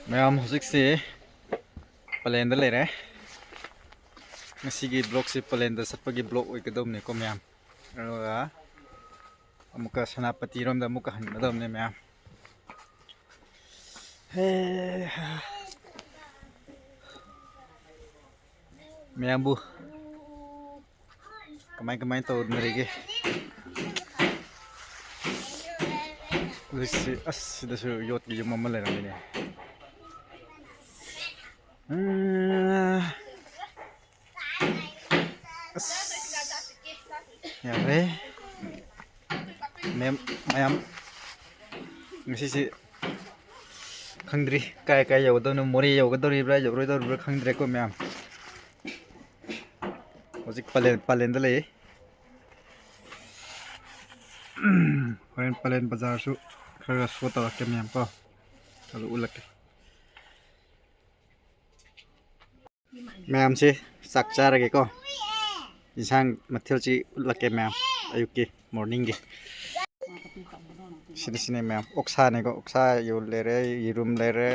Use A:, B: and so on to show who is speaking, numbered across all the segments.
A: Ma'am, husik palenda le re. Masigi blok si palenda sa pagi blok oi kadom ne ko ma'am. Aloga. Amuka sanapati rom da muka han kadom ne ma'am. Hey. Ma'am bu. Kamay to narige. Lisi as da su yot gi mamma le ramine. Ya re. Mayam ngasi si khangdri kai yaw do no mori yaw ga do ri bra yaw ro do khangdri ko mayam hojik palen da le palen bazar su khara so ta ke mayam ko chalu ulak ke mayam si sak cha ra ke ko insang mathil chi ulak ke mayam ayuk ki morning ki sini mayam oksa ne ko oksa yu le re yirum le re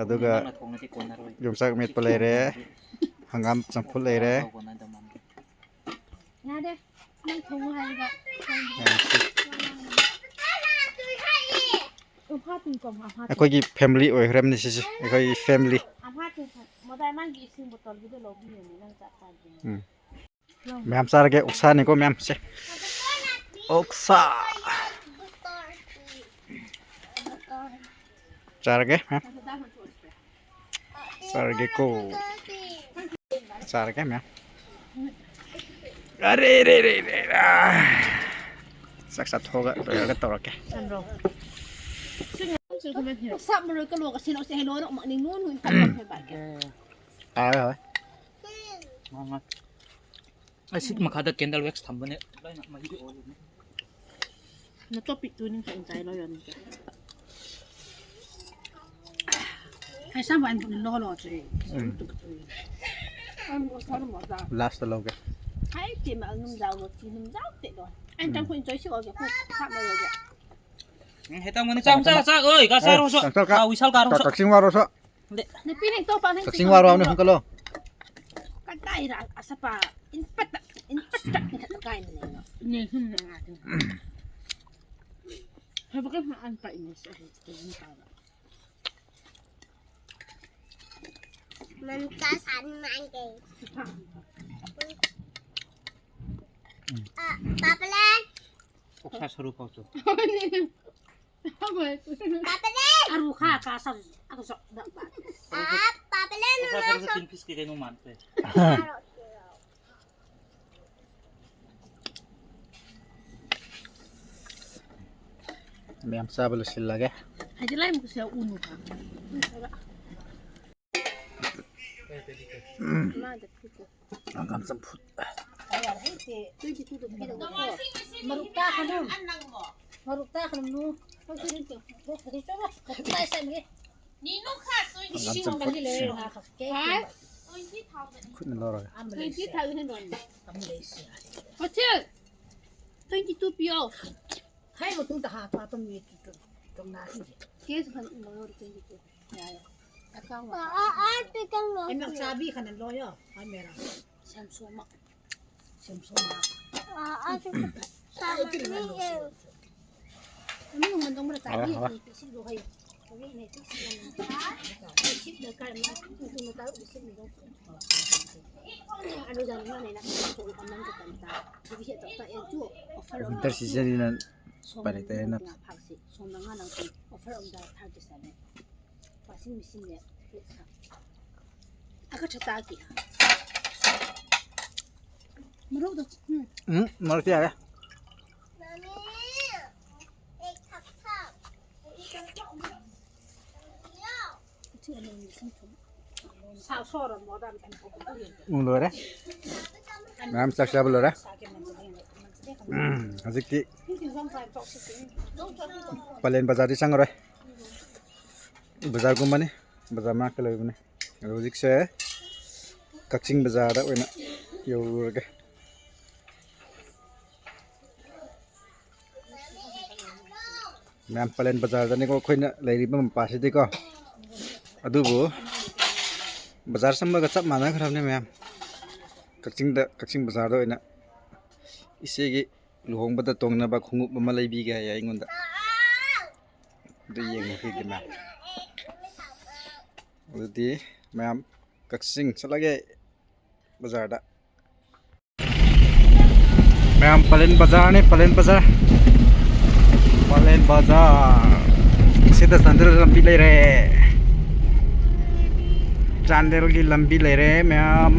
A: aduga yumsak met pa le re hangam champul le re
B: ya de nang thong hai ga
A: akoi gi family oi ram ni si akoi family
B: modai mang gi sing botol gi de lobby ni nang cha ta
A: mayam sar ke oksa ne ko mayam se oksa Sarge, ha? Sarge ko. Sarge mya. Are. Saksa thoga to torake.
B: Sanro. Sing ko men hiro. Sa mo ko lo ka sino se helo no ning nun hun ta pa ba ke.
A: Ah.
C: Nga. Ai sit makhada candle wax thambane laina ma hi ol ne.
B: Na topic tu ning sang chai lo yon ke. Hai sam wan lo lo chi. Am ko mo da.
A: Last lo ke.
B: Hai ti ma ngum dau lo ti ngum dau te lo. Anh trong khuyên chơi siêu cái khác bao giờ
C: Heta mani cham cha ơi ka sa ro so ka wisal ka ro so
A: Ka sing waro so.
B: ne pinin to pa
A: Ka sing waro ne kalo.
B: Ka dai ra asapa in pat ni ka kai ni hum na ngati ha ba ka an pa ini sa ni ka
D: มันก็สันมันเก่งปาปะเล่น
C: oksa saru ko so
D: ปาปะเล่น
B: aru kha ka sa aku sok da ba
D: ปาปะเล่น
C: oksa saru tin piece ke kay no man pe
A: Mayam sabalo sila ke.
B: haji lai mu sa unu ka ma da piko
A: Hangam samput.
B: ayar hai te tu ji tu do pilo ko marukta khanum nu ko ti ti ko ti to ba ko tai sai mi ni nu kha tu ji
A: Hangam
B: sing
A: samput.
B: ngi le ha ka ke
A: Kun loro.
B: tu ji ta hen don Malaysia ko che tu ji tu pio hai mo tung ta ha pa to mi tu tong na hi ke su kan lo ro tu ji tu ya ya akang wa
D: อ๋อติดกันเหรอ
B: em nak sabi kan lo yo ai mera Samsung ma
D: อ๋อติดกันสามนี่เอง
B: Ano man dong mara tabi ni si do hay. Kami ni si si de ka na tu na tayo si ni do. Ano dan na ni na ko ko nang ka tanta. Di siya ta en tu offer on.
A: Winter season na pare tayo na.
B: So na nga nang offer on da 37. Passing machine ne. Aka chata ki. Maro do.
A: Marti aga.
D: มามีเอกทักทักอีกคนก็เยอะ
B: Ti ano ni sin tu. Sa sora mo da kan ko ko.
A: Loro. Mayam sak sabalo ra.
B: Sa ke man.
A: Haziki
B: Hindi zong sa tok si.
A: palen bazar di sang rồi. Bazar ko mane. Bazar ma ka loy mane. Rozik se Kakching bazar da oina. Yo ke. Mayam palen bazar da ni ko khoina leiri ba pa si di ko. ꯑꯗꯨꯕꯨ ꯕꯖꯥꯔ ꯆꯪꯕꯒ ꯆꯞ ꯃꯥꯟꯅꯈ꯭ꯔꯕꯅꯦ ꯃꯌꯥꯝ ꯀꯛꯆꯤꯡ ꯕꯖꯥꯔꯗ ꯑꯣꯏꯅ ꯏꯆꯦꯒꯤ ꯂꯨꯍꯣꯡꯕꯗ ꯇꯣꯡꯅꯕ ꯈꯣꯡꯎꯞ ꯑꯃ ꯂꯩꯕꯤꯒꯦ ꯍꯥꯏꯌꯦ ꯑꯩꯉꯣꯟꯗ ꯑꯗꯨ ꯌꯦꯡꯉꯨꯈꯤꯒꯦ ꯃꯌꯥꯝ ꯑꯗꯨꯗꯤ ꯃꯌꯥꯝ ꯀꯛꯆꯤꯡ ꯆꯠꯂꯒꯦ ꯕꯖꯥꯔꯗ ꯃꯌꯥꯝ ꯄꯂꯦꯟ ꯕꯖꯥꯔꯅꯤ ꯄꯂꯦꯟ ꯕꯖꯥꯔ ꯁꯤꯗ ꯆꯥꯟꯗꯦꯜ ꯂꯝꯕꯤ ꯂꯩꯔꯦ ꯆꯥꯟꯗꯦꯜꯒꯤ ꯂꯝꯕꯤ ꯂꯩꯔꯦ ꯃꯌꯥꯝ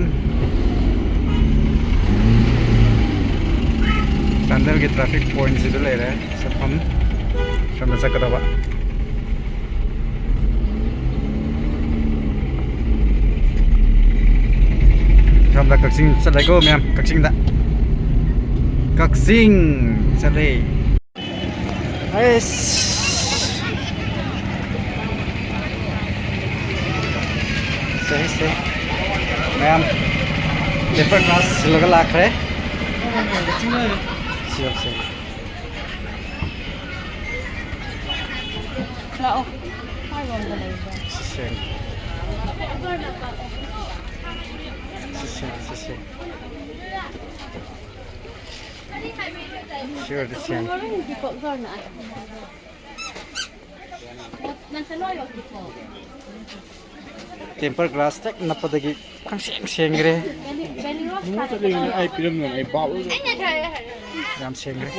A: ꯆꯥꯟꯗꯦꯜꯒꯤ ꯇ꯭ꯔꯥꯐꯤꯛ ꯄꯣꯏꯟꯠꯁꯤꯗ ꯂꯩꯔꯦ ꯆꯠꯐꯝ ꯁꯣꯝꯗ ꯆꯠꯀꯗꯕ ꯁꯣꯝꯗ ꯀꯛꯆꯤꯡ ꯆꯠꯂꯦꯀꯣ ꯃꯌꯥꯝ ꯀꯛꯆꯤꯡ ꯆꯠꯂꯦ ꯁꯦ ꯃꯌꯥꯝ ꯄꯦꯄꯔ ꯒ꯭ꯂꯥꯁ ꯁꯤꯜꯂꯒ ꯂꯥꯛꯈ꯭ꯔꯦ ꯁꯤꯜꯁꯦ
B: ꯂꯥꯛꯑꯣ ꯍꯥꯏꯔꯣꯝꯗ ꯂꯩꯕ
A: ꯁꯤꯁꯦ ꯇꯦꯝꯄꯔ ꯒ꯭ꯂꯥꯁ ꯇꯦꯛ ꯅꯞꯄꯗꯒꯤ ꯈꯪꯁꯦꯡ ꯁꯦꯡꯈ꯭ꯔꯦ ꯌꯥꯝ ꯁꯦꯡꯈ꯭ꯔꯦ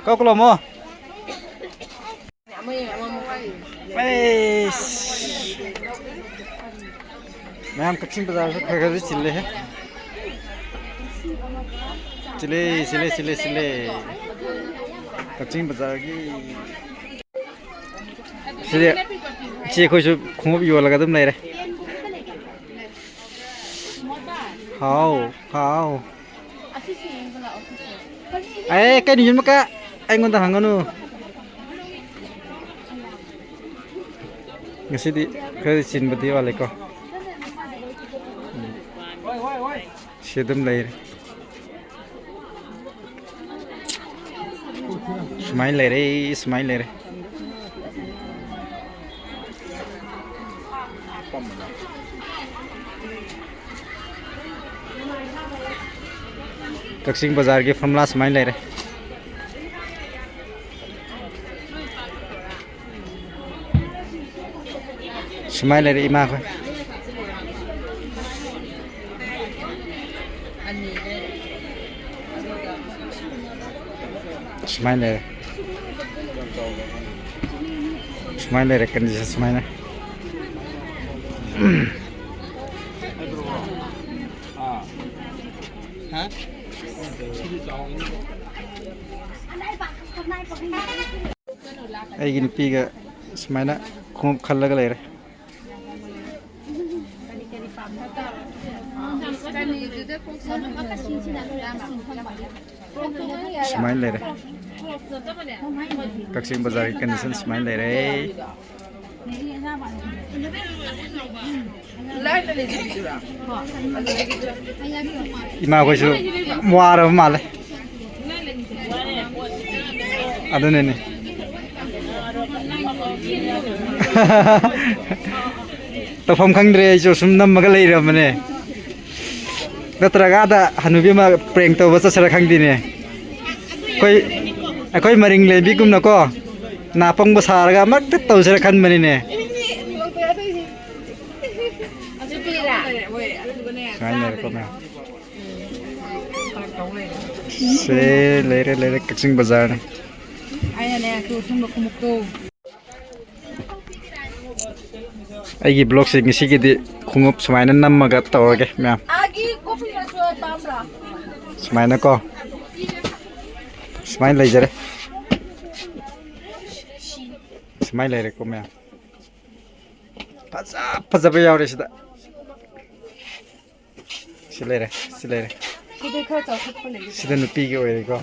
A: ꯀꯧꯀꯂꯣꯃꯣ ꯃꯌꯥꯝ ꯀꯛꯆꯤꯡ ꯕꯖꯥꯔꯁꯨ ꯈꯔ ꯈꯔꯗꯤ ꯆꯤꯜꯂꯦꯍꯦ ꯆꯤꯜꯂꯦ ꯀꯛꯆꯤꯡ ꯕꯖꯥꯔꯒꯤ ꯁꯤꯗꯤ ꯏꯆꯦ ꯑꯩꯈꯣꯏꯁꯨ ꯈꯣꯡꯎꯞ ꯌꯣꯜꯂꯒ ꯑꯗꯨꯝ ꯂꯩꯔꯦ ꯍꯥꯎ ꯀꯩꯅꯣ ꯌꯨꯝꯃꯛꯀ ꯑꯩꯉꯣꯟꯗ ꯍꯪꯒꯅꯨ ꯉꯁꯤꯗꯤ ꯈꯔꯗꯤ ꯆꯤꯟꯕꯗꯤ ꯋꯥꯠꯂꯦꯀꯣ ꯁꯤ ꯑꯗꯨꯝ ꯂꯩꯔꯦ ꯁꯨꯃꯥꯏꯅ ꯂꯩꯔꯦ ꯀꯛꯆꯤꯡ ꯕꯖꯥꯔꯒꯤ ꯐꯝꯂꯥ ꯁꯨꯃꯥꯏꯅ ꯂꯩꯔꯦ ꯏꯃꯥꯈꯣꯏ ꯁꯨꯃꯥꯏꯅ ꯂꯩꯔꯦ ꯀꯟꯗꯤꯁꯟ ꯁꯨꯃꯥꯏꯅ ꯑꯩꯒꯤ ꯅꯨꯄꯤꯒ ꯁꯨꯃꯥꯏꯅ ꯈꯣꯡꯎꯞ ꯈꯜꯂꯒ ꯂꯩꯔꯦ ꯁꯨꯃꯥꯏꯅ ꯂꯩꯔꯦ ꯀꯛꯆꯤꯡ ꯕꯖꯥꯔꯒꯤ ꯀꯟꯗꯤꯁꯟ ꯁꯨꯃꯥꯏꯅ ꯂꯩꯔꯦ 이마고수 뭐하러 말래? 아드네네. 또 펌캉드레 좀 넘어가 레이러면에. 너트라가다 하누비마 프랭토 버서서라 캉디네. 거의 마링레 비금나고 나뽕부 사라가 막 뜻도서라 칸만이네. Se leire Kacing Bazar. Aigi blog sing sigidi khungup sumaina nammaga tawage ma'am. Sumaina ko. Sumain leijare. Sumain leire ko ma'am. Paza ba yawre sida. Silere.
B: Sidi kha chawkhat pa legi.
A: Sida nupi ge oire ko.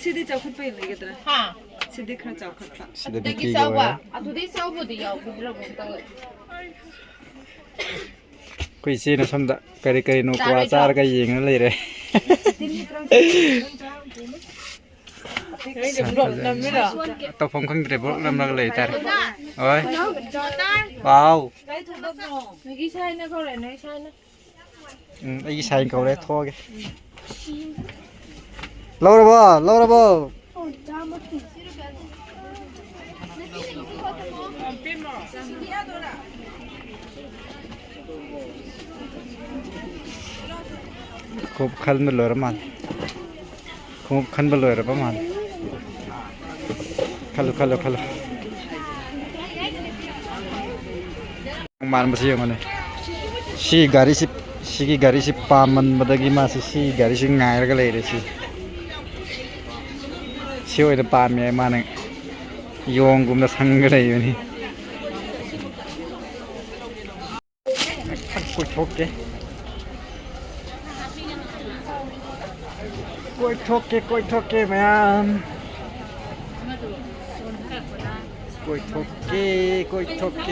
B: Sidi chawkhat pa legi tra. Ha. Sidi kha chawkhat pa.
A: Sida nupi ge oire.
B: Adudai sabu di yaw bidra bon taw.
A: Koi se na samda kari no kwa char ga yeng na leire. ตกผมข้างในบ่ลำลังเลยแต่โอ้ยเปล่า
B: 여기 차이나 거래 내 차이나
A: ไอ้ชายเขาเลยโทษแกlâu rồi bò lâu rồi bò खूप खाल में लोर मान खूप खान में लोर मान खालो खालो खालो मान बस ये माने सी गाड़ी सी 시기 가리시 빠만 바닥이 마시 시 가리시 nga이라가 레이레시 시오이데 빠미에 마는 용금다 상그레이니 꼬이 토끼 man 꼬이 토끼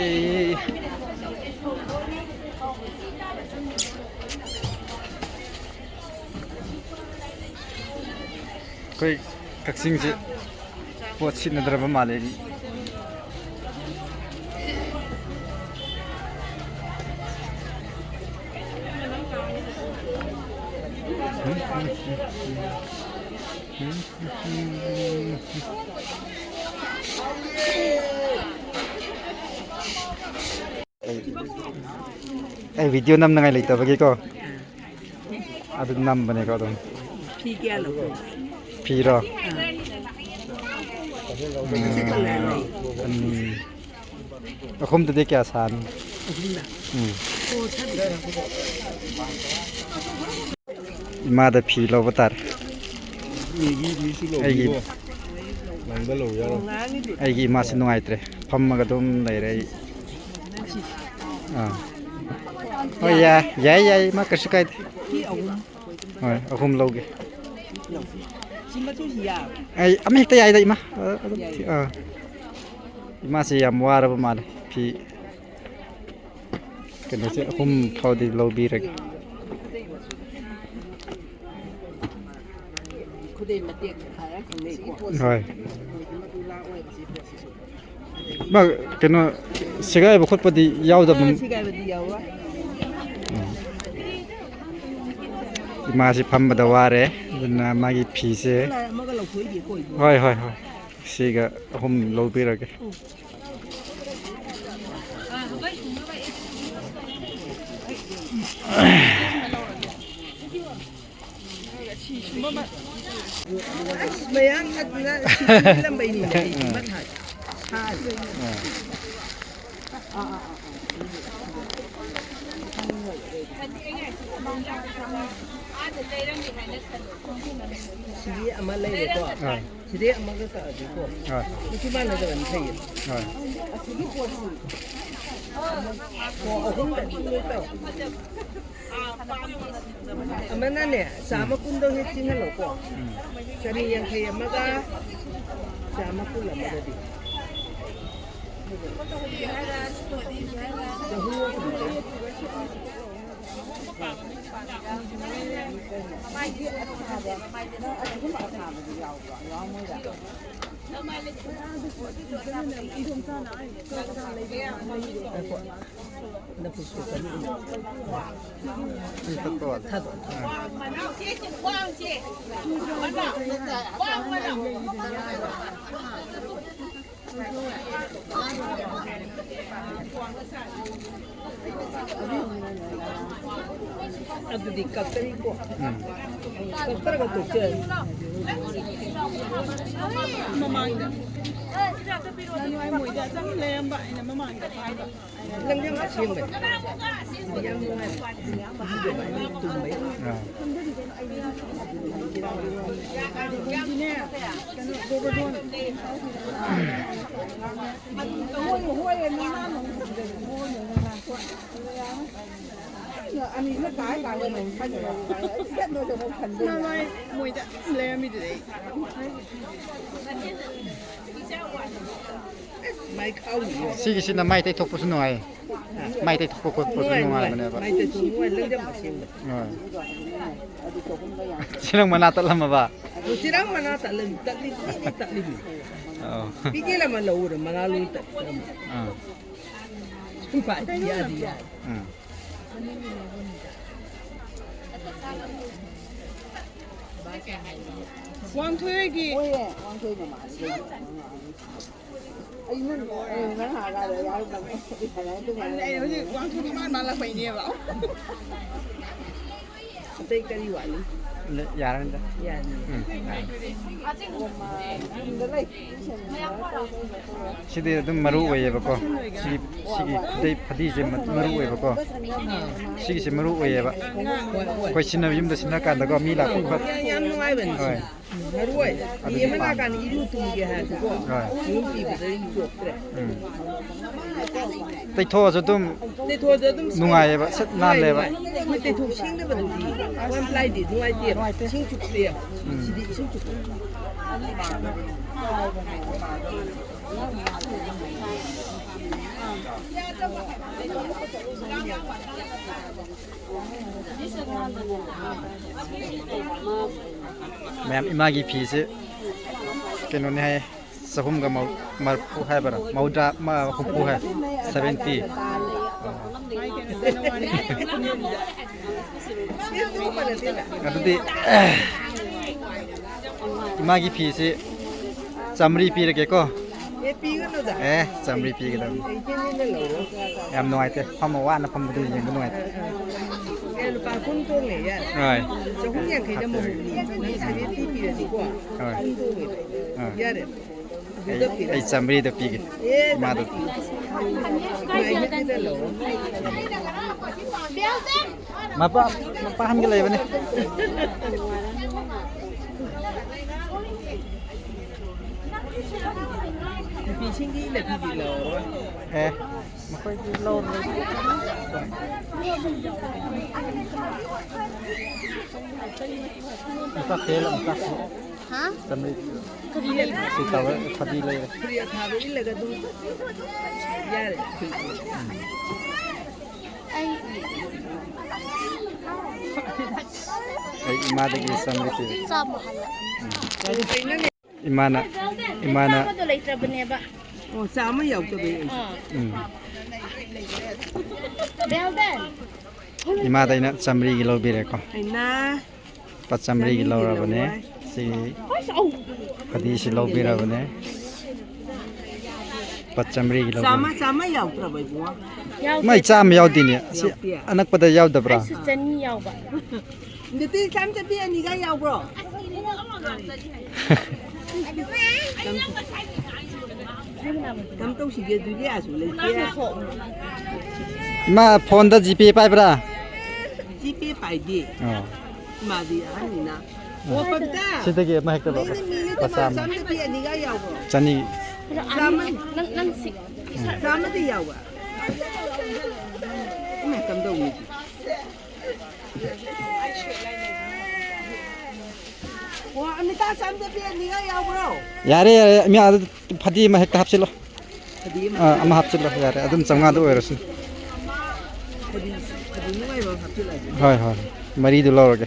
A: कोई कक्सिंग से बहुत सी नजर पर मालेगी वीडियो नम नंगाई लेता बगे को अदु नम बने को तुम
E: Phi kia là
A: Phi rồi. Không thể kia sàn. Mà đã phi lâu bắt ai gì mà xin nói thế, phong mà cái tôm này đây. Ôi ya mà cái cái rồi không lâu kìa. Ai ame hekta yai dai ma ima se yam wara ba mal phi kana se hum thodi lobby rek rồi ba kana sigai ba khot pa di yaw da ima se pham ba da ware na magi phi se hoi siga hum lobby rek
E: mấy anh làm bài này mất hại Sini amal lagi deh kok. Sini amal kita ada kok. Itu mana jalan saya? Sini kok sih. Kok aku tak tahu tahu. Aman ni, sama pun dah hecin halo kok. Sini yang saya maga, sama pun lah maga di. Aduh di kapter itu, kapter apa tuh cel? Mamangga. Lem masih mbak. Yang mana? Tumbai. Anh ấy nó cái cả người mình phải chết nó cho một phần đi. Mai mùi đã lem đi đấy. Mai khâu.
A: Sige sina mai tay thok po sunuay. Mai tay thok po sunuay mana ba?
E: Mai tay sunuay lang jam masih.
A: Sinang manata lama ba?
E: Sirang mana taklim taklim.
A: Oh.
E: Pikir lah mana orang mana lu tak. Sumpah dia. Wang Thuy lagi.
B: Wang Thuy mà ai nên nó hạ ra rồi ai cũng đi phải nói tôi mà
E: Wang Thuy mana malah main dia bau. Tapi kali wali.
A: Yaran dah.
E: Ya.
A: Sidi adum maru oye bako. Sigi dei phadi je maru oye bako. Sigi se maru oye ba. Koi sinna yum da sinna kan da ko mi la ku khat.
E: Yang nuai ben. Maru oi. Ni mana kan iru tu dia ha tu ko. Ni pi be dei jok tre.
A: Tai tho so dum
E: Te tho de dum
A: nungai ba sat nan le ba.
E: Te tho sing de ba du di. Wan plai di nuai di. Sing chuk dia. Sidi sing chuk.
A: Ma'am imagi phi se keno ne hai sahum ga mar pu hai bara mauda ma hu hai 70 adudi imagi phi se chamri pi rage ko
E: E pi ga no da.
A: chamri pi ga da
E: E chen ni le lo.
A: am noi te pham ma wa na pham du yin noi
E: E lu pa kun to nge ya.
A: rồi
E: So hun yang kai da mo ni sa ye ti pi de di ko.
A: rồi
E: Kun to nge. Ya de.
A: ai chamri da pi ga ma da
E: Mai ni de lo.
A: ma paham ke lai ba ne
E: Pi sing di le pi di lo.
A: ma khoi lâu rồi ta thế là ta
B: hả
A: chamri si taw phadi lai
E: Priya tha be le ga du. Ya de.
A: ai ima da gi chamri pi
B: sao mà hả
A: imana
B: tôi lấy ra bên này ba
E: Oh, sama ya to be.
B: béo đen
A: ima da ina chamri gi lo bi re ko
E: Ai na.
A: pa chamri gi lo ra ba ne si phadi si lo bi ra ba ne pa chamri gi lo
E: Sama ya to be bo.
A: mai cham yaw din ya si anak pada yaw da bra
B: sự chân nhau ba
E: Ni ti sam te pi ni ga ya bro. Kam to si ge du ya su le ya.
A: ima phone da gp pai bra
E: Ji pi pai di. Ma di a ni na. Wo pa ta.
A: si da gi ma hek da ba
E: Ni ni
A: pa sam
E: sam te pi ni ga ya bro.
A: chani
B: năng xịt
E: Sam te ya wa. Me kam do ni. Wa ni ta sam te pi ni ga ya bro.
A: yare mi a phadi ma hek hap silo
E: Hadi
A: ama hap silo yare adum changa do ero sun
E: hadi ni mai ba hap tu la.
A: hoi hoi mari du lo ge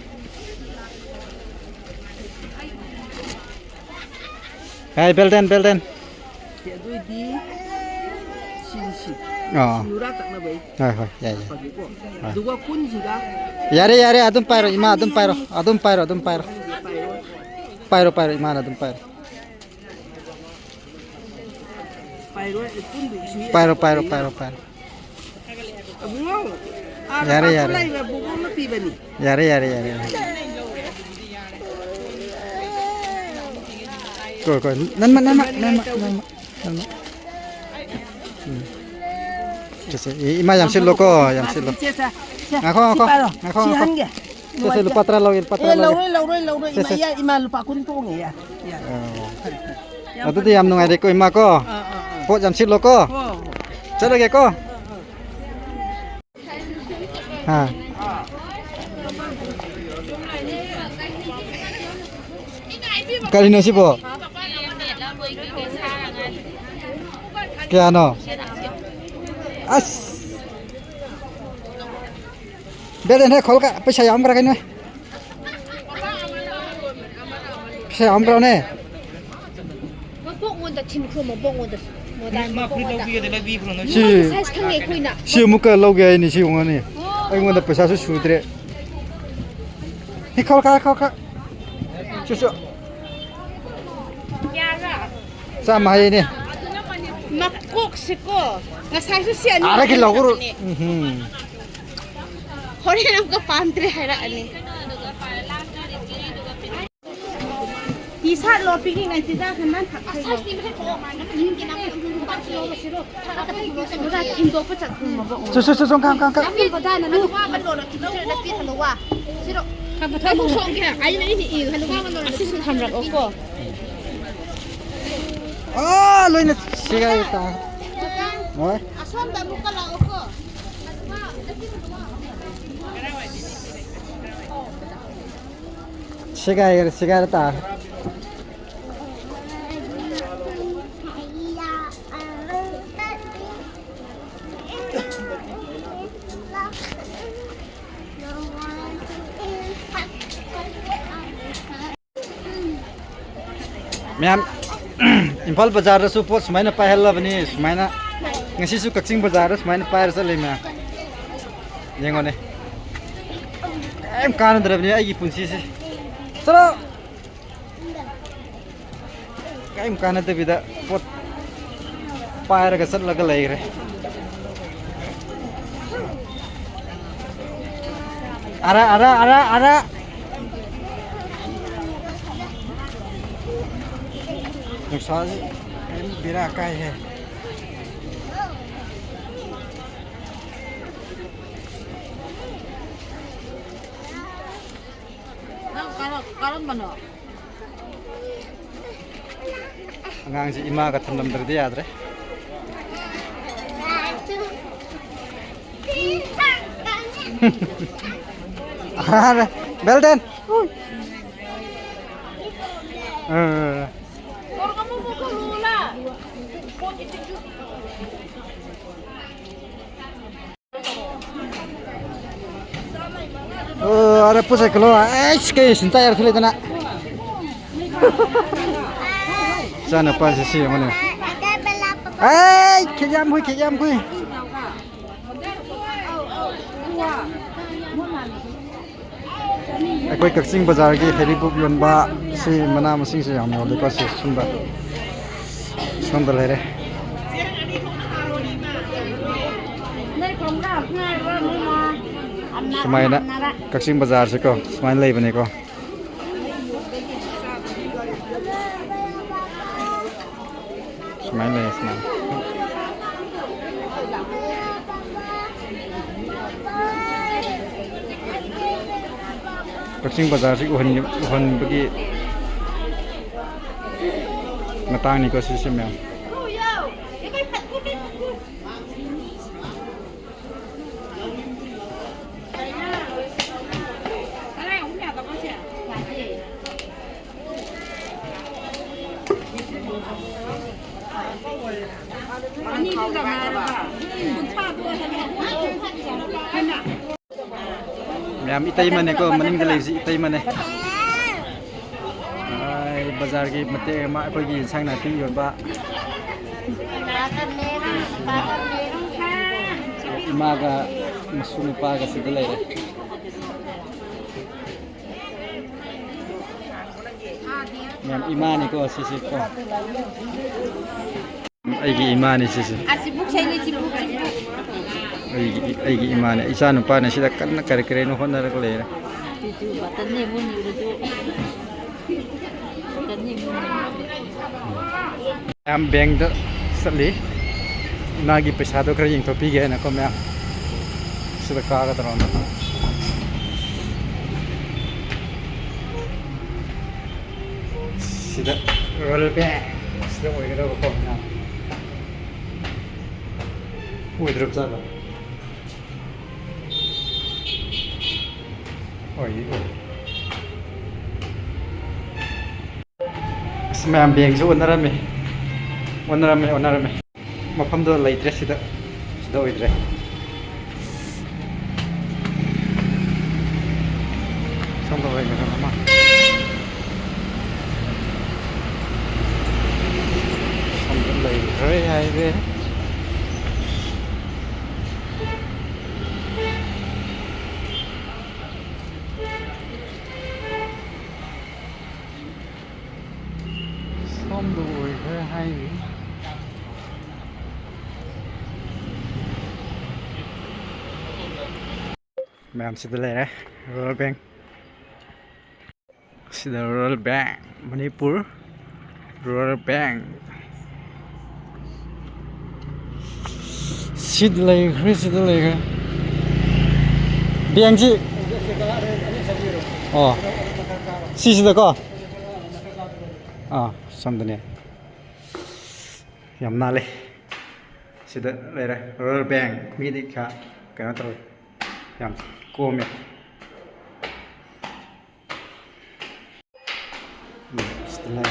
A: hey belden
E: Ke du di sin si. Nura tak na bai.
A: hoi hoi ya ya
E: Pagi ko. Dua kun si ga.
A: yare adum pairo ima adum pairo pairo ima adum pairo
E: Pairo kun du si.
A: pairo
E: Abungo.
A: Yare.
E: Lai ba bugo na pi ba ni.
A: yare ko nan ma Jese ima yam silo ko yam silo ngako Jese lu patra lo
E: Lau ima ya ima lupa kun tu nge ya.
A: atu ti yam nungai de ko ima ko po yam silo ko chalo ge ko ha kali no sibo kaya no as beden he khol ka paisa yam kara kai noi ใช่ออมเราแน่
B: 뭐 뽕온다 팀 크로 뭐 뽕온다 뭐다
C: 마 프리도 위에 내가 위 그러는
A: ชื่อ
B: 사이즈 칸게 코이나
A: ชื่อมุกก็เราแกนี่ชื่อของนี่ไอ้เงินแต่ประชาชนชูดเลยให้เข้าชื่อ
B: 야라
A: สามมาให้นี่
B: 막꼭 씻고 나 사이즈 씨 아니
A: อะไรกินเราก็รู้
B: 허리는 거 반드레 해라 아니 이사 로피기 난 진짜 한만 다 사이즈 해 거. 인기 남은 거 싫어 싫어. 내가 김도 붙여 뭐 먹어.
A: ช่วยๆๆๆ
B: 나는 누가 만들어 김치를 내 뒤에 놓아. 싫어. 한번 더 먹게. 아니 이제 이 누가 만들어 시즌 함락 없고.
A: อ๋อเลยนะสิกายตาโอ้ย
B: 아 손도 못 갈라 없고.
A: 시가야ตา แม่น อิมพอลบาซาร์สุพอสมัยนั้นไปเฮลล์บันนี้สมัยนั้นงั้นสิสุกักซิงบาซาร์สมัยนั้นไปซะเลยแม่ยังไงเนี่ยเอ็มการันดรบเนี่ยไอ้ญี่ปุ่นสิสระเอ็มการันดรบิดาพอไปอะไรกันสักละก็เลยเลยอะไร नुकसान बिरा काय है ngang si ima ka thandam dar dia adre belden ada pusat keluar, sekali cinta air tulis nak. Sana apa sih mana? Kejam kui. Aku Kaksing Bazar ke Haribuk Yonba si mana masing si yang mau dekat si sumber lere. Semain nak Kaksing Bazar sih ko, semain lagi bani ko. Semain lagi semain. Kaksing Bazar sih uhan bagi matang ni ko sih semua. Ma'am itay man ko maning dalay si itay man ay bazar ki mate ma ko gi sang na ti yon ba imaga masumi pa ga si dalay ma'am imani ko si ko ay gi imani si
B: 아직 saya ni sibuk
A: ay gi imani isa no pa na sila kan kare no hon na ko le am beng da sali nagi paisa do kare ying to pi ge na ko me sila ka ga dron sila roll pe sila oi ga ko na oi drop za da oi Semam biang su onarame mafam do laitre sida oidre samdo vai ga ma Lake Highway Sông Đồi Highway Ma'am sida leh Rural Bank sida Rural Bank Manipur Rural Bank sida leh Bank ji oh sida ko samdane yamna le sida leh Rural Bank mi dikha kana tro yam Come. Setelah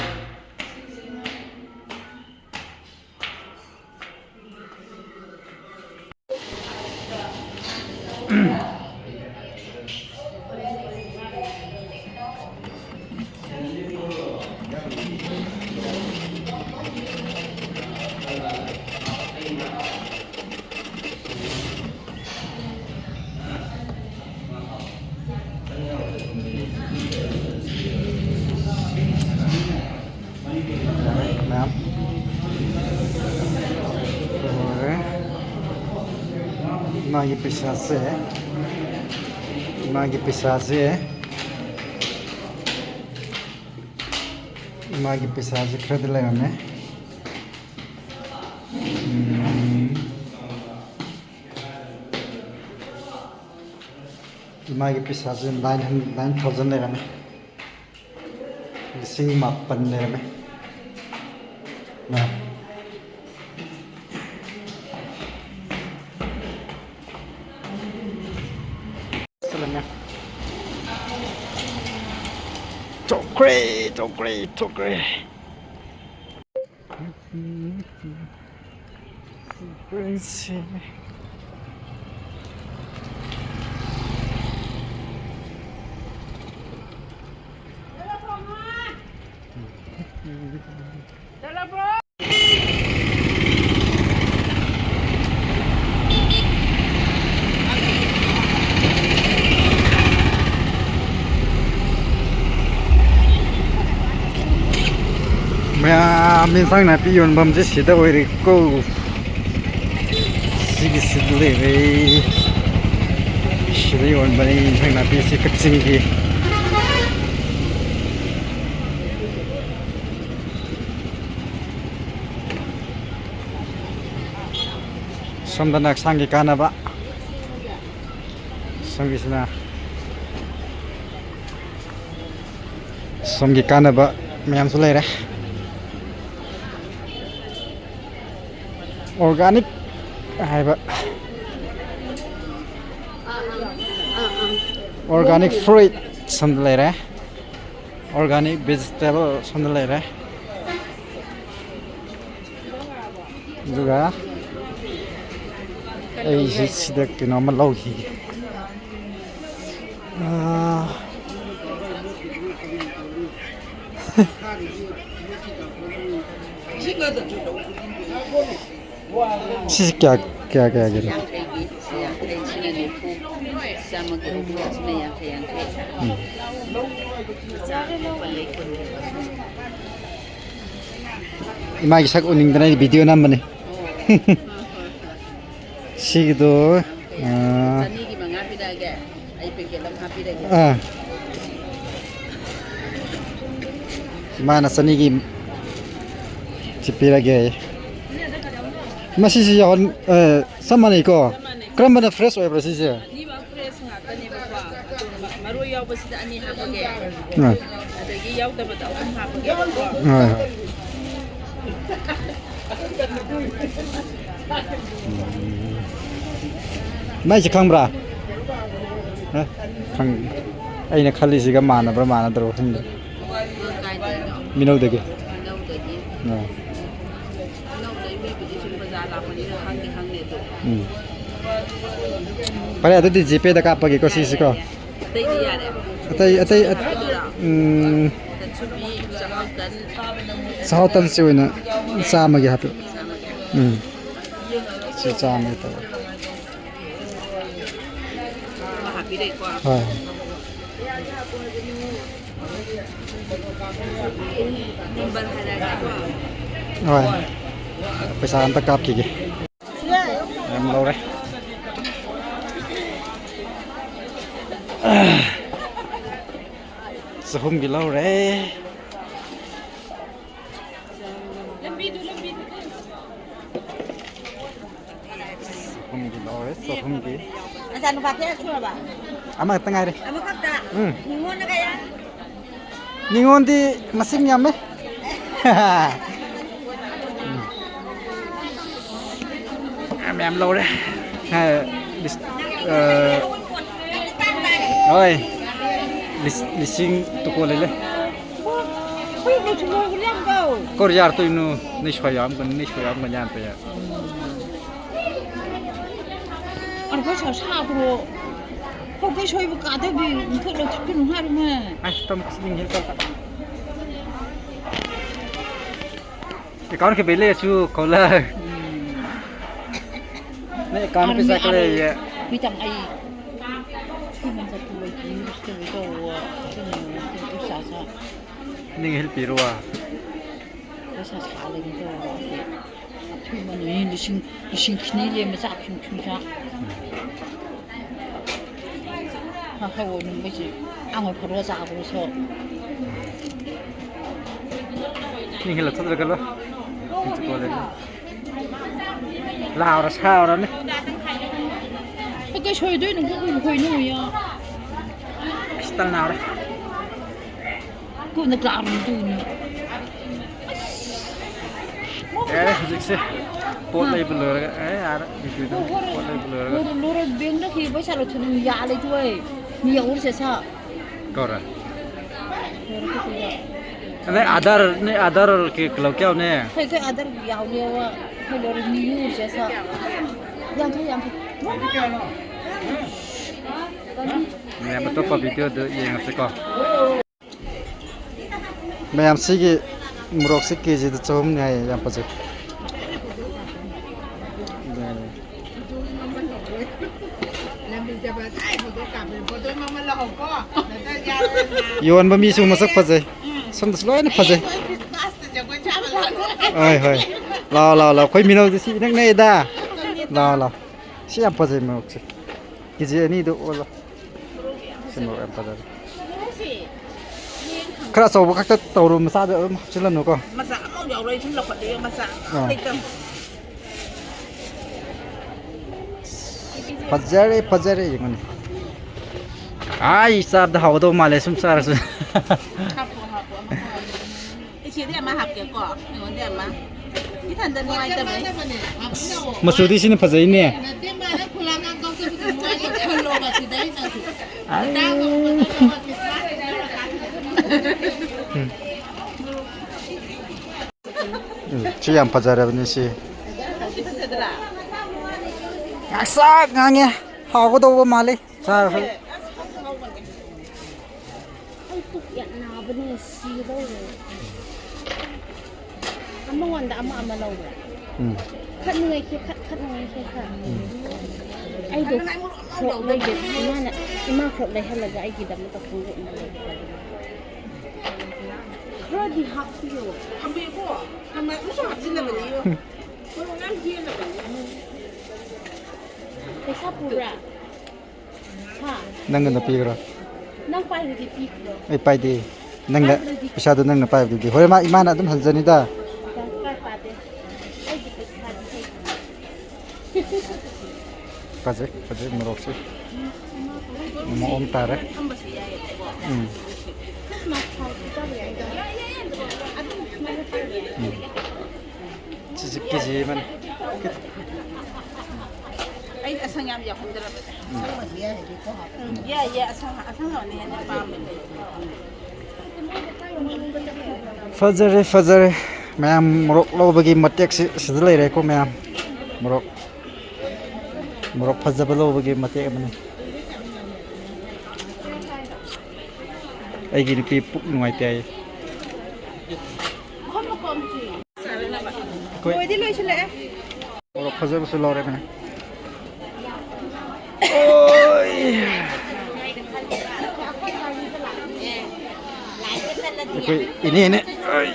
A: Maaf. Magi pisase kredit lagame. Magi pisase 9,000 lagame. Lising mapan lagame. Nah. Selama. Cokre. Crazy. Min sang na pi yon bam je sida oi ko sigi sidle ve shri yon bani sang na pi si kaching gi samdanak sangi kana ba sangi sina samgi kana ba mayam sulai ra Organic organic fruit something like that. Organic vegetable something like that. Juga sida kena melogi. Sisi क्या गिरा Imagi sak uning dana di video nam bane Sigido Mana sanigi Cipira gaya Masih sih yon sama nih kok. Keren banget fresh oil bersih sih.
E: Ini mah fresh ngatanya bapak. Maru yau bersih ani apa ge? Ada ge yau dapat tahu apa ge bapak. Mai cikang bra. Kang, ini kali sih mana bermana terus ini. Minum deh. Pada ada di GP dah apa gitu sih kok? Atai Sautan sih wina sama gitu.
A: สิจานนี่ตัว
E: มาหาพี่ได้กว่า
A: はい
E: nimban halaga ko.
A: はいไปสานตะกับกี่em lâu đấy sao không bị lâu đấy không bị lâu đấy sao không bị
D: Asan pakai suara ba?
A: ama tengah deh
D: Ama kata. Ningon na kaya?
A: ningon di masing nyam eh em lâu đấy hay rồi lịch sinh tụ cô lấy lên
D: Ui, ni cuma bilang kau.
A: Korea tu inu ni shoyam kan ni shoyam kan yan pe ya
B: An ko sa sa bro. Ko ke soi bu ka de bi ko lo tin har ma.
A: ai tom sing hil ka cái con cái bể lê chú có là này con cái sao cái này
B: Bi tang ai. Ki man sa tu ki sto to ki sa sa.
A: ning hil piru à
B: Ko sa sa le ni to. Ki man ni sing kni le ma sa phim sa. Ha ha wo nung ba ji. Ang ko ro sa bu so.
A: ning hil thật là cái lo tụ cô lấy lao ra sao đó này
B: Ko ke soi de nung ko ni ya.
A: kristal nào đấy
B: Ko na ka rum tu ni.
A: dịch xe pot lấy bự rồi ấy à đó dịch itu pot lấy bự rồi
B: Loro beng na ki ba sa lo thun ya le tu ai. Ni ya ur se sa.
A: có rồi này Aadhaar cái kalau kau này
B: Kai kai adar ya le wa. Kai loro ni ur se sa. Yang thai
A: mẹ mà tôi có video được gì ngắm sẽ có mẹ em xí cái murok xí cái gì đó chôm này em bao giờ yon bami su masak pazai sam das loy na pazai ai hai la khoi mino si nak nei da la si am pazai mo ok cái gì này đó ola xin mời em pazai khá sâu các cái tàu rồi mà sao được chứ lần nữa con
E: Masa mau jauh dari sini lok dia masa. Tikam.
A: pazai yang mana ai sab dah hawa tu malai sumsar su
E: Isi dia mah hak ke ko. Ngon dia mah. Kita dan nuai ta mai.
A: masuk di sini pazai ni
B: Nanti mana pulangan kau tu semua yang kalau masih dah nanti.
A: chứ em pazai apa ni sih
E: Kita sedera.
A: sak ngange hawa tu malai sar
B: Ya na benar si dah. Amma wanda amma lau. Kat ngai ke kat ngai ke kat. Ai do khok lai de mana ima khok lai halaga ai gidam ta khungu ma lai. Rodi hak yo.
E: Ambil ko. Ambil ko sa sila ba niyo. Ko ngam dia na ba.
B: Pesa pura. Ha,
A: nang na pi ra
B: nang pai di pi ko.
A: ai pai di nang na pisa tu nang na pai di hoi ma imana dum hanjani da
B: Pai pate. Ai di pesa di.
A: pazai murok sih mau om tare
E: Ambas ya ya.
B: Ma khau ta ya.
A: kiji man
E: Ai asang yam ya kun dara ba. Ya asang ni na pa mai.
A: fazare ma'am मोरक लौबगी मटेक सिद लेरे को ma'am मोरक फजब लौबगी मटेक मने आइगी नुपी पुक नुवाइते आइ คุย
E: Ôi đi lôi cho lẽ.
A: เราพอจะสุดรอได้ไหมโอ้ยคุยอีนี่เนี่ยเอ้ย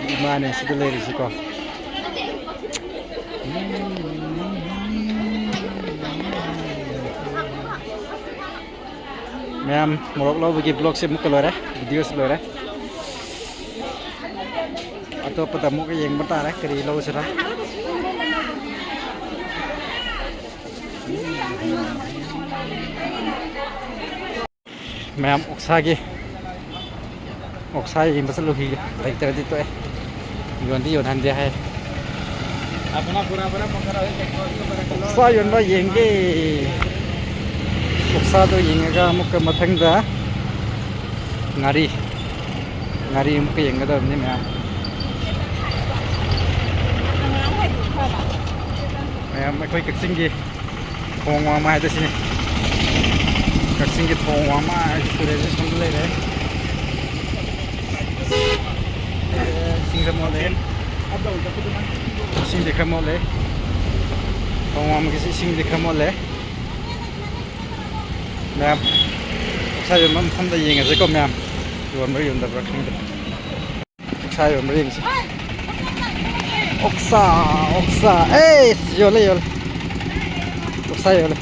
A: อีมาเนี่ยสิเลยสิก่อนMa'am, morok lo bagi blog se muka lo dah, video se lo dah. Atau petamu ke yang bentar dah, kiri lo se dah. Ma'am, oksagi yang pasal lo hi, baik terjadi tu Yon di yon hande hai.
C: Apna pura pangkara
A: Oksa yon ba yang ke. Oksa do yengaga muka mathangda ngari muka yengaga ni ma'am ma'am koi kaksing gi thongwa ma hai da sini kaksing gi thongwa ma sure je samle re sing mo le sing de mo le thongwa ma gi sing de mo le Ma'am, saya memang pun dah ingat saya kau ma'am, jual beri untuk berkini. Saya beri ni. Oksa, yole. Oksa yole.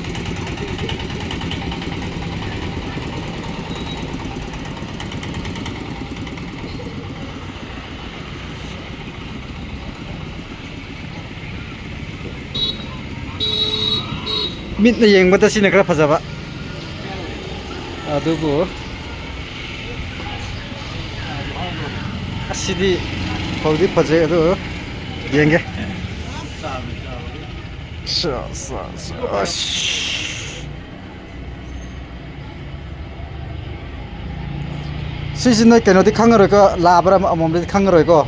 A: Mit ni yang betul sih nak apa sahaja. Adugo asidi paudi paje adu yenge sa sisinai keno di khangaro ko labra amom di khangaro ko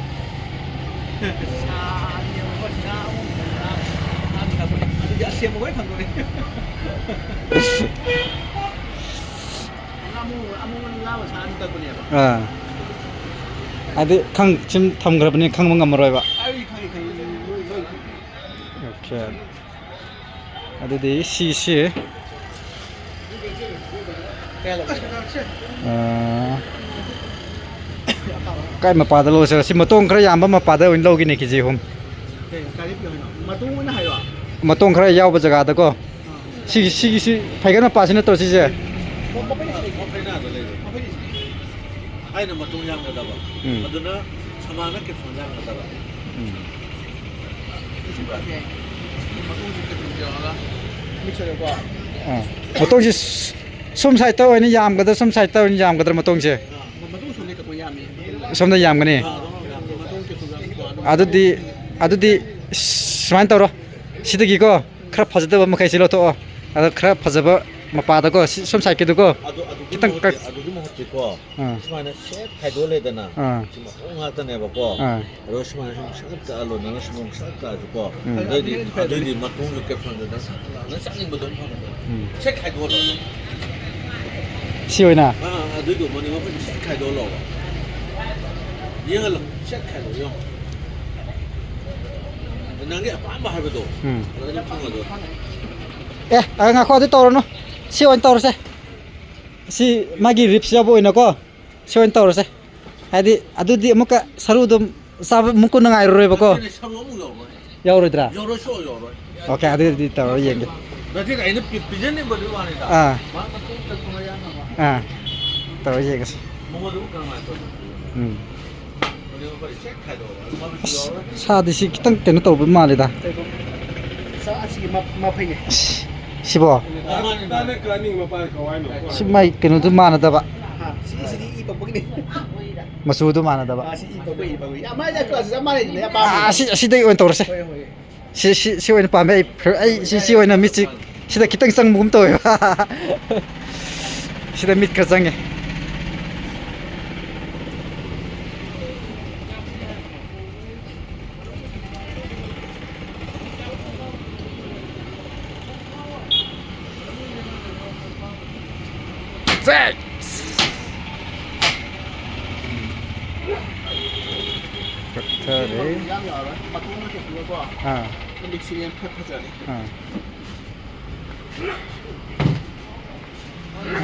A: Adi khang chim tham grab ni khang mangam roi ba okay adi di si kai ma pa da lo se si matong khra yam ba ma pa da win lo gi ni ki ji hum matong khra yaw ba jaga da ko si phai ga na pa sin to si je
F: Aina matung yang ada ba. Aduna samana ke yang ada ba.
A: Matong si sum sai to ni yam ga da sum sai to ni yam ga da matong se. Sum da yam ga ni. Adudi sman to ro. Sidagi ko khra phajda ba ma khai silo to. Ada khra phajaba ma pa da ko sum sai ke do ko. Kitang ka
F: adu mo hote ko. Samana set khai do le dana. Cuma nga ta ne ba ko. Ro samana sum sa alo na sum sa ka ko. Adi matung ke phang da na sa ni bodong phang. Set khai do lo.
A: Si oi na.
F: Adu do mo ni ma pha set khai do lo. Yeng lo set khai do yo. Nang ge apa ba ha ba do. Ro ni phang do.
A: Nga kho ti to ro no. Si oi to ro se. Si magi rips ya boy na ko. Si oi to ro se. Hadi adudi amuka saru dum sab muku na ngai ro ba ko. Yaw ro dra.
F: Yo ro sho yo ro.
A: Okay, adudi to ro yeng.
F: Da ti ai ni pijen ni ba du wa ni da. Ma ta ko ta ko ya na ba.
A: To ro yeng.
F: Mo du ka ma to.
A: Sa di si kitang keno to ba ma le da.
E: Sa asigi ma phai ni.
A: Sibo. Si mai keno tu mana da ba.
E: Si pa pag ni.
A: Masu tu mana da ba.
E: Si pa pa. Ya ma ja ko sa ma ni ya pa.
A: Si dai on tor se. Si on pa mai ai si on na mit si da kitang sang mum to. Si da mit ka sang e. perfect เธอเลย
F: 양이 알아? 바꾸는 게 그거고
A: อ่า
F: 근데 지금 팩하잖아
A: อ่า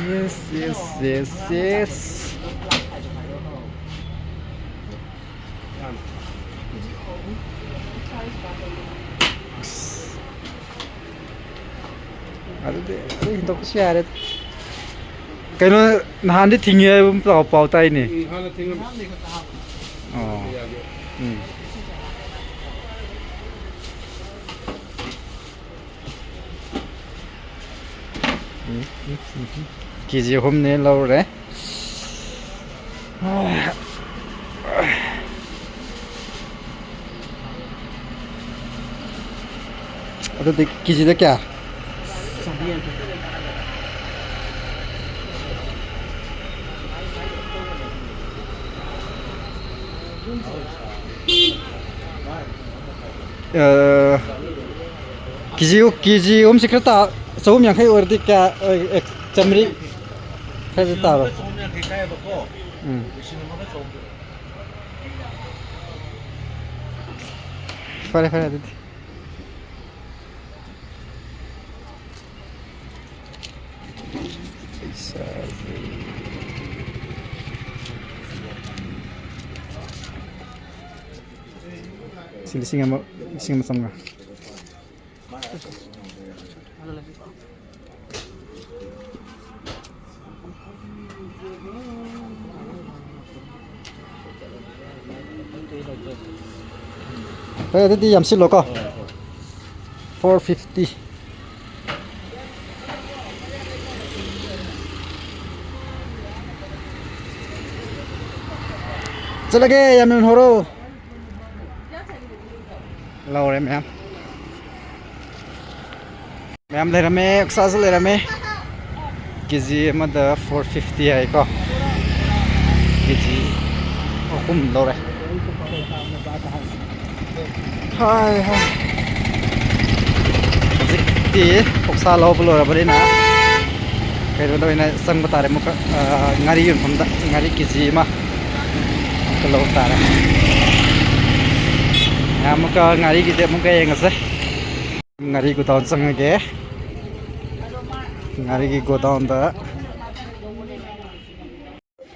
A: yes yes yes yes ಅದು ಇಂಥ ಖುಷಿ ಯಾರೇ ಕೈನೋ ನಾಂದಿ ತಿಂಗಿ ಪಾವ್ತಾ ಇನಿ
F: 하나 땡은
A: 기지 홈네 라우래 어디 기지 될까 기지 음식 그렇다 조금 양해 어디까 점리 해도 따로
F: 소면 가까이 해봤고 신는 거가 좋은 거
A: 그래 됐지 singa sama Tadi yam silo ko 450 Chalage yam horo Lâu rồi em lấy ra mẹ sao lấy ra mẹ cái gì mà the 450 ấy có cái gì không lâu rồi hai thì ốc sa lâu rồi bây giờ nè cái đó đây này sang bắt tay một cái ngari yun không đã ngari cái gì mà cái lâu ta này muka ngari kita muka yang ngasih ngari ku tahun sang ke ngari ki go tahun dah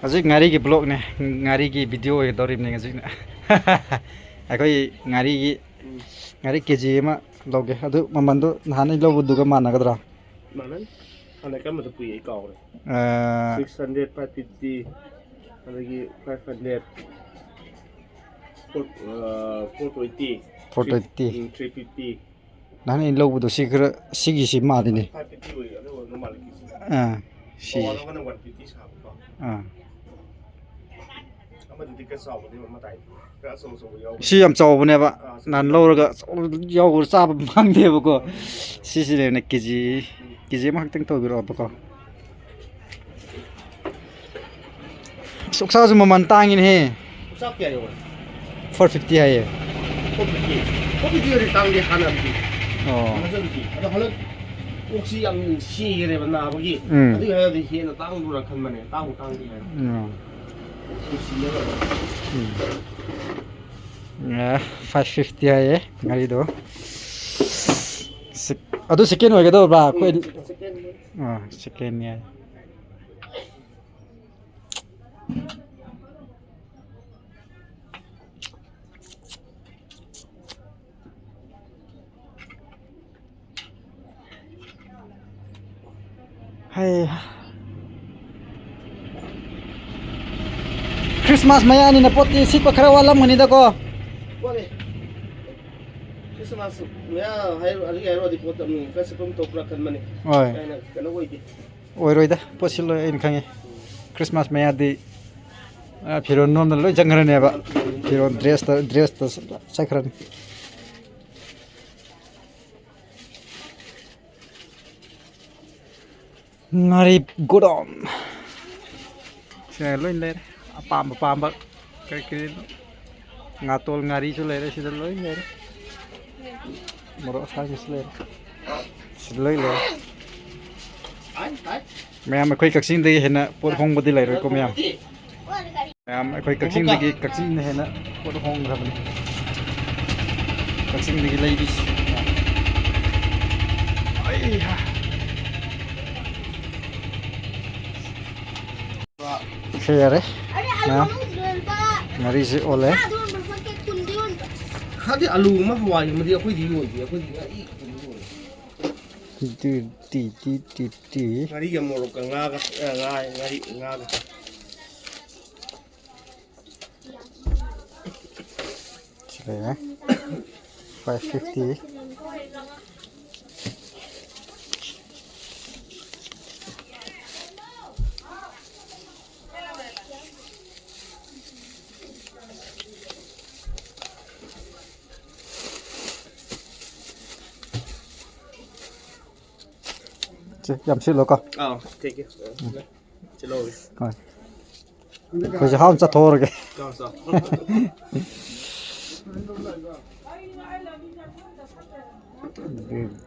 A: asyik ngari ki blog nih ngari ki video yang dorip nih asyik aku ngari keji mah log ke aduh mamandu nahani log buduga mana kadra
G: mana ana kan mata punya kau 600 550 ada lagi 500 420 350
A: nahani log budu sigi si mah ini
G: 550 we ada normal lagi
A: si
G: orang kan 150 sama ama di tiket sawah ni mama tai ka song yo
A: si am chaw bune ba nan lo ga yaw sa bang de ba ko si le ne keji ma hak teng to bi ro ba ko sok sa ju man tang in he
G: sak ya yo
A: 450 hai
G: kopi dia di tang di hanan di
A: oh
G: ada halan 혹시 yang si kere bana bagi adi ha di hena tang dura kan mane tang di ha ya
A: 550 hai ngari do adu second hoye do ba ko second ya hai Christmas maya ni na poti sit pa khara wala mani da ko
G: Boleh. Christmas ya hari di kota ni kasi pun toprakan mani.
A: oi
G: Kana woi di.
A: oi roi da posilo in khange Christmas maya di phiron nom lo jangra ne ba phiron dress ta sakran ngari godom se loin le pam ba cái ngatol ngari chu le sida loin le moro sa le loi le
G: Ai.
A: Mẹ em khơi cặc xin đi hiện nè, bột hông bột đi lại rồi cô mẹ.
D: Ôi, cái đi.
A: Mẹ em khơi cặc xin đi cặc xin hiện nè, bột hông rồi. Cặc xin đi lấy đi. Ai ha. Kaya đấy.
D: Ada
A: Nah.
D: alu dulu, Pak.
A: Ngari si oleh.
D: Ada berpakai kundiun.
E: เขาที่อาลูมาหวายมันเดียวคุยดีอยู่เดียวคุยดีอ่ะอีก
A: Ti.
G: ngari ya mo ka nga ka ngari nga ka
A: Sila 550. Yam xí lô co.
G: อ้าวเจ๊กจะโลย
A: Rồi. Bây giờ không chắc thô rồi kìa.
G: ก็ซะ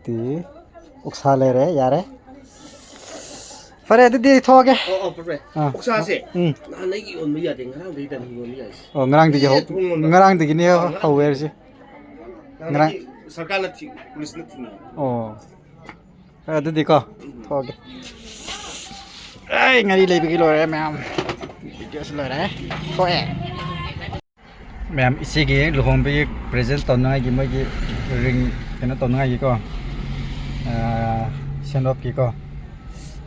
A: Tí. Úc xa lê đấy, dạ đấy. Phải đây, đi thô kìa.
G: อ๋อไปไปพวกซาสินั่นไอ้กี่คนไม่อยากเด็กนั่งดีแต่นี่คนไม่อยาก
A: Ngarang di hau. Ngarang di gini hau wer sih.
G: นั่นสังกัดนัดที่ police นัดที่นี่
A: Oh. Đi co. Thô kìa. Ai, ngari lấy cái lồi em em. Video xin lỗi đấy. Có ẹ. Ma'am, isi gi luhong bi present ton ngai gi ma gi ring kena ton ngai gi ko. Send off gi ko.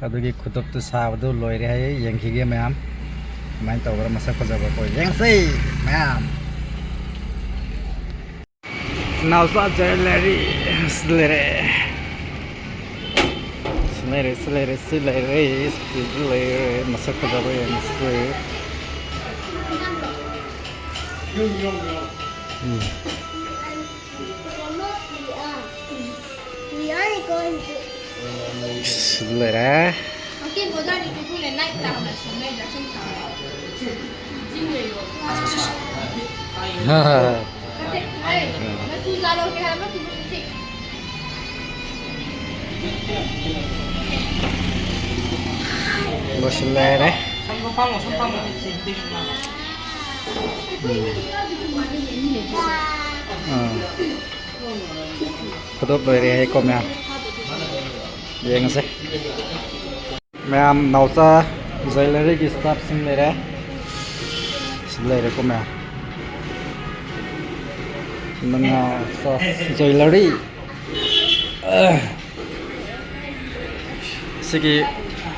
A: Adu gi khutop tu sa du loi re hai yang ki gi ma'am. Main tau ra masa ko jaba ko. Yang sei ma'am. Now sa jewelry slere. Slere masa ko jaba yang sei. Slere đấy.
B: Oke, bodan itu boleh naik tangan sampai dah sempat. Jingle yo. Kata, nanti kalau kita nanti mesti.
A: Một slere đấy.
C: 선빵
A: Khutop loi re hai ko ma'am. Yang se. Ma'am nausa jewelry ki stuff sing le re. Sile re ko ma'am. Nanga sa jewelry. Sigi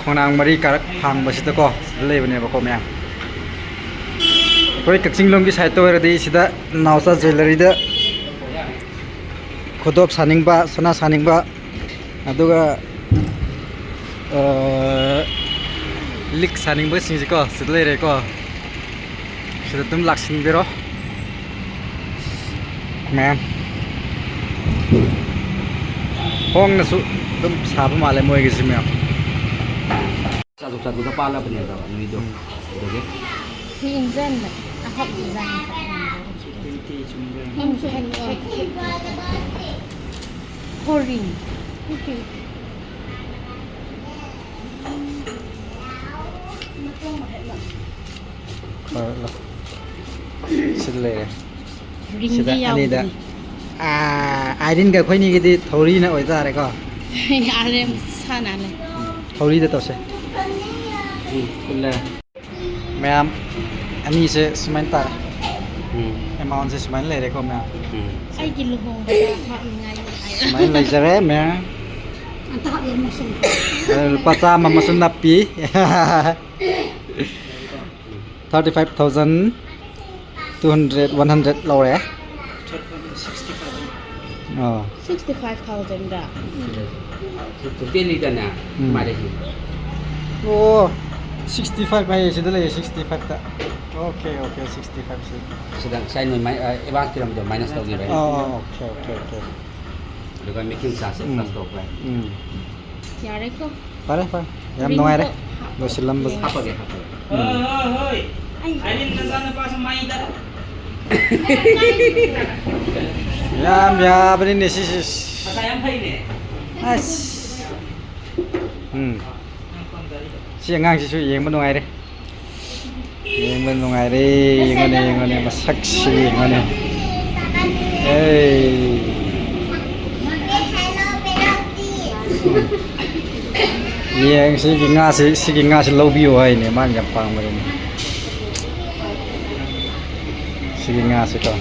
A: khonang mari karak phang ba sita ko le bane ba ko ma'am. Koi kaksing long ki side to re di sida nausa jewelry da khudop saning ba sana saning ba aduga lik saning ba sing ko sidle re ko sida tum laksin biro ma'am hong na su tum sab ma le moi gi sim ma'am
C: satu kepala bener kalau itu oke
B: Hinzen, aku hinzen. Hinzen. Korin. Okay.
A: sidle re
B: Ring
A: sida
B: dia.
A: ani da airin ga khoi ni gi di thori na oi ta re ko
B: Arem sana le.
A: thori da to se
C: bener
A: ma'am ani se simain ta amount se simain le re ko ma'am
B: Ai gilu hong bada hak ngai ai.
A: simain le jare ma'am
B: Antah dia masuk.
A: lupa sama masun napi 35,200 100 lâu đấy.
B: 65,000 dah.
C: Turkiye lidana mare hi
A: Oh, 65 bay sih dulu ya 65 tak. Oke, 65 sih.
C: sedang saya nih ewan kiram do minus tau ni right
A: Oh, oke.
C: dengan making sas plus top right
B: Ya reko.
A: Pare. Yang nongai deh. Lo silam bes.
C: apa ge
H: Hoi. Alin na sana pa sa Maida.
A: Ya benih nih sih.
H: Pasayang hai ni.
A: As. siang ngang si suy yeng bên ngoài đi ngone mà sắc xì ngone ê yeng si nga si lâu view hay nè man nhập pang mà rồi si nga si con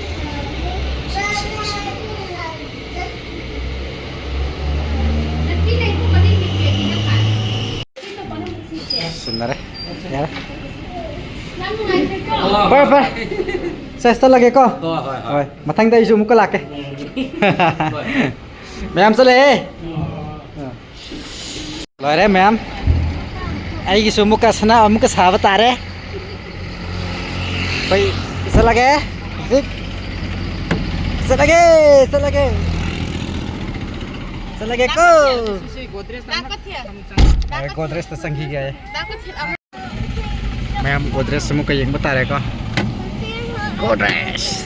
A: Sebentar ya. Ber. Saya start lagi ko. Rồi, mathang dai zoom ko lake. Ma'am sale. Rồi đấy ma'am. Ai ki zoom ka sana amuka sahaba tare. Bai, isa lagi. Zik. Isa lagi. Selagi ko. Godres ta sanghi gaya. Ma'am Godres semua kayeng betare ko. Godres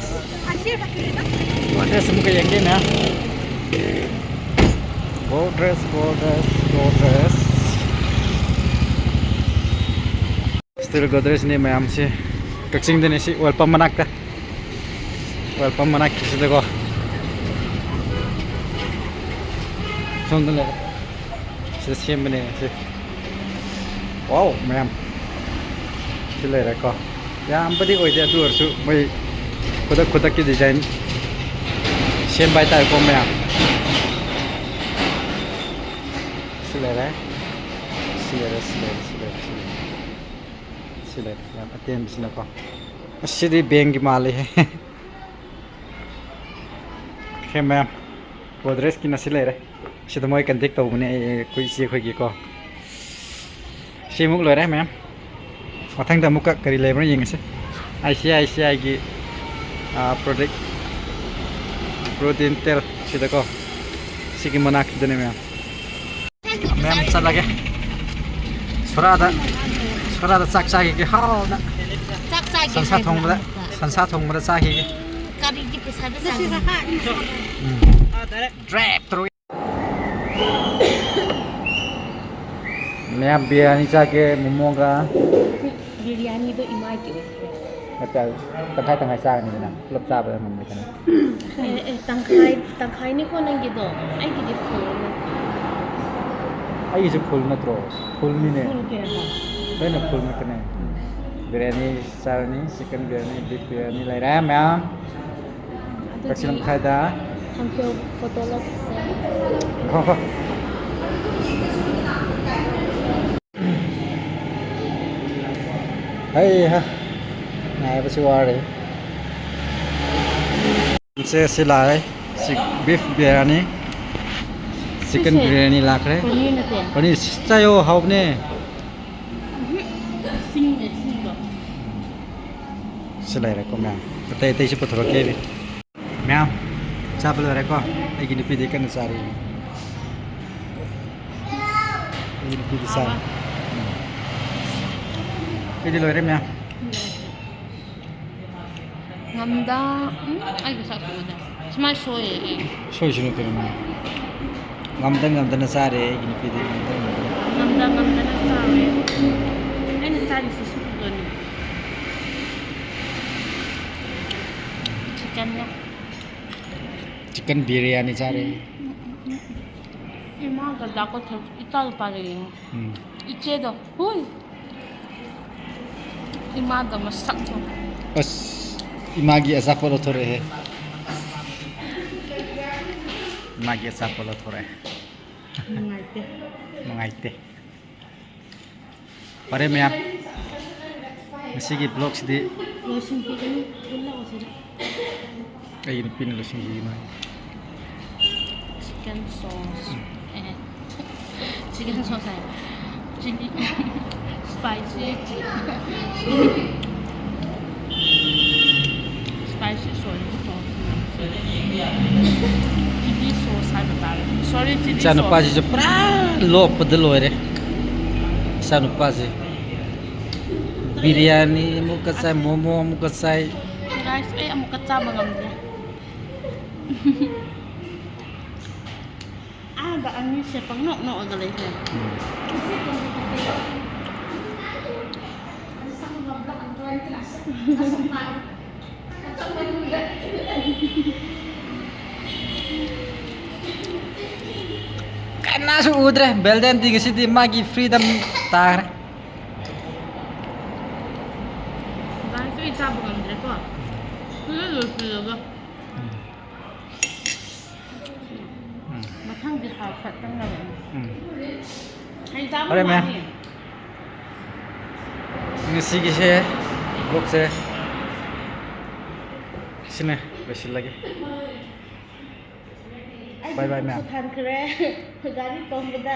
A: semua kayeng din ha. Godres. Still Godres ni ma'am si kaksing din si wal pamanak si ko. Sondale. System bane se. Wow, ma'am. Chile ra ko. Ya ambadi oi dia dur su mai kodak ki design. Same bai tai ko ma'am. Chile ra. Ya atem bisna ko. Asidi bank mali hai. Okay ma'am. Godres ki nasile ra. Sida moi contact tau bane koi si khoi gi ko simuk loi ra ma'am mathang da muka kari le bra yeng se ICI gi product protein tel sida ko sigi manak dene ma'am sa lage surada sak gi ha na sansa thong bada sa gi
D: kari gi pesa da sa
A: drap through मैं बिरयानी चाके मोमो का
B: बिरयानी तो इमा के
A: मतलब तंखाई चाक नहीं ना लब चाप है मन में करना
B: तंखाई नहीं को नंगे दो आई की फुल
A: आई जो फुल ना त्रो फुल नहीं ने
B: फुल के
A: है ना फुल में करना बिरयानी चारनी चिकन बिरयानी बीफ बिरयानी ले रहा है मैम कच्ची खाई दा
B: हम क्यों फोटो लग
A: Hey ha, này bác sĩ qua đấy. Sẽ silai, beef biryani, chicken biryani lạc đấy. Còn đi chayo hộp nè. Silai đấy con mèo. Tay sẽ bắt đầu kê đi. Mèo, chắp lên đấy con. Ai kinh đi cái nó ra đi. Ai kinh đi sao? Cái gì lời đấy mẹ?
B: Ngamda, ai bisa sudah. Cuma soy.
A: Soy sini tu mẹ. Ngamda na sare, gini pidi
B: Ngamda na sare. Ini tadi sesuatu ni.
A: Chicken biryani sare.
B: Ima kada ko ital pare. Iche do. Hui. Ima da masak tu.
A: Bas imagi asa polo thore hai. Imagi asa polo thore. Mengaite. Pare me ap ngasi ki blog sidi.
B: Losin ki ni illa osir.
A: Ay pin losin ki mai.
B: Chicken sauce. Chicken sauce hai. Chili spicy soy sauce. Chili sauce hai bata rahe. Sorry chili sauce.
A: Sanu paji jo pra lo padal ho re. Sanu paji. Biryani muka sai momo muka sai.
B: Guys, amu kaca bangam dia. Ada angin sepang nok agalai.
A: Kanasu udre belden tiga siti magi freedom tar.
B: Dahil ito itabog ang dire ko. Lalo. Matang di hapat ng naman. Ay, tama
A: Pare,
B: ba
A: ma'am.
B: niya?
A: Sige siya. Look siya. Sini, besil lagi. Bye bye ma'am.
B: Sukan kere. Gani tong beda.